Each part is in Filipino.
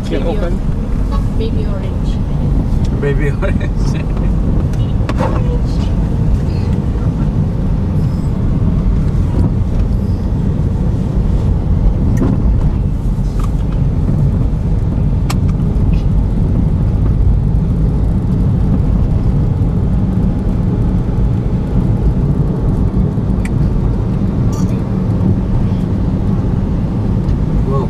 Kinokan. Baby orange. Baby orange. Orange. Wow.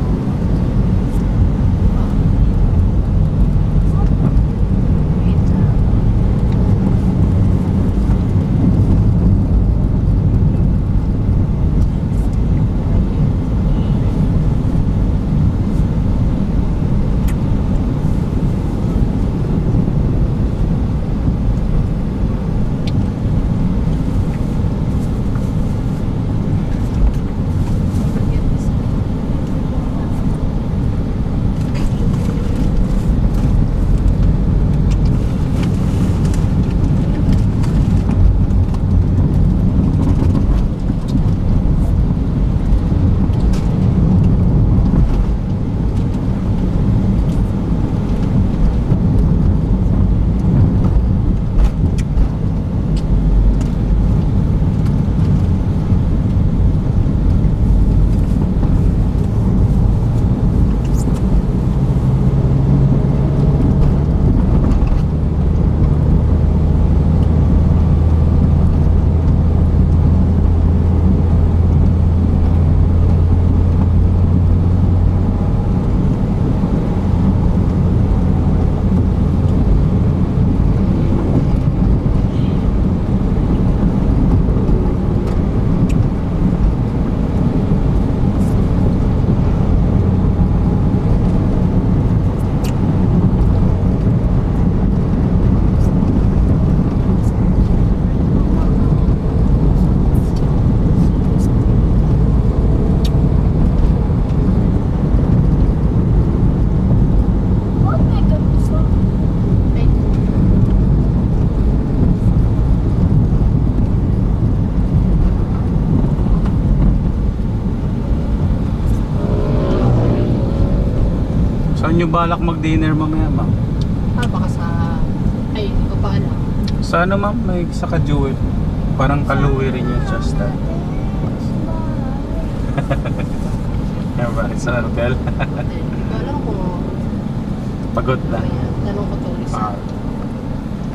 Saan nyo balak mag-dinner mamaya, ma'am? Baka sa... Ay, hindi ko pa alam. Sa ano, ma'am? May sa Kajuel. Parang kaluwi rin yung Shasta. Bakit sa hotel? Hindi ko alam kung... Pagod na. Ayan, tanong ko to Ah.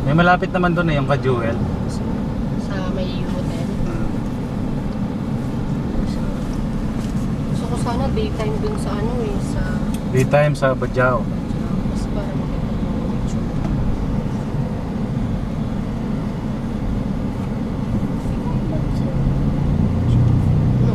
May malapit naman doon yung Kajuel. sa may hotel. Gusto ko sana daytime dun sa ano eh, sa... Daytime sa Bajau. Mas para maganda yung picture. No,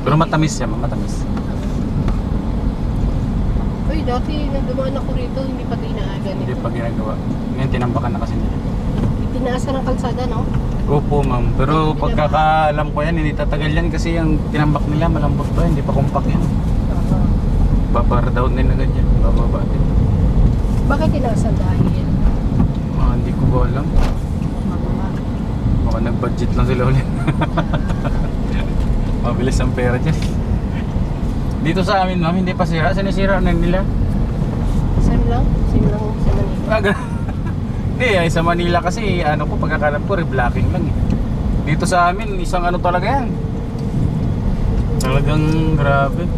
Pero matamis siya, ma'am. Matamis. Uy, dati nang dumaan ako rito, hindi pa tinaaga Hindi nito. pa ginagawa. Ngayon tinambakan na kasi nila. Tinaasa ng kalsada, no? Opo, ma'am. Pero pagkakaalam ko yan, hindi tatagal yan kasi yung tinambak nila malambot ba? Hindi pa kumpak yan. Babar down din agad yan. Bababa din. Bakit tinaasa dahil? Hindi ko ba alam. Mababa. Baka nag-budget lang sila ulit. Mabilis ang pera dyan. Dito sa amin, ma'am, hindi pa sira. Sinisira na nila. Same lang? Same lang sa Manila. Hindi, ay sa Manila kasi, ano ko, pagkakalam ko, reblocking lang eh. Dito sa amin, isang ano talaga yan. Talagang grabe.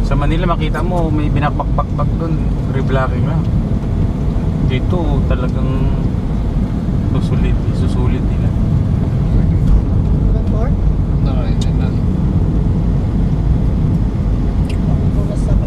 Sa Manila, makita mo, may binakbak-bakbak doon. Reblocking lang. Dito, talagang susulit nila. One more? Bukas na pa.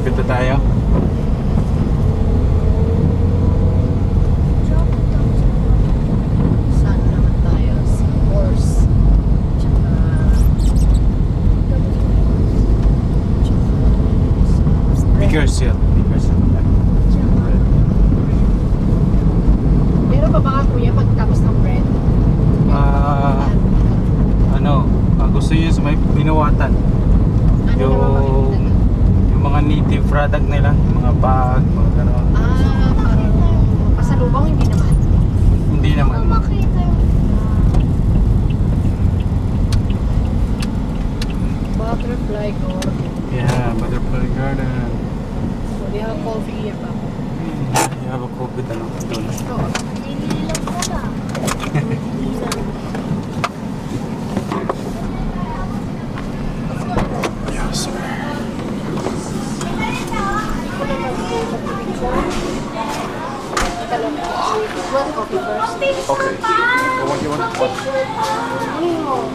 Malapit na tayo. Saan naman tayo? Sa horse. Tsaka... Bigger seal. Bigger seal. Meron pa ba kuya pagtapos ng bread? Gusto niyo sa may binuwatan. Ano naman makikita doon? Yung mga native product nila, yung mga bag, mga gano'n. Parang pasalubong hindi naman. Hindi naman. Butterfly garden. Yeah, butterfly garden. So they have coffee here pa. You have a COVID ano doon. Oo. Yes, sir. Want coffee first? Okay. What you want? What? Ano yun?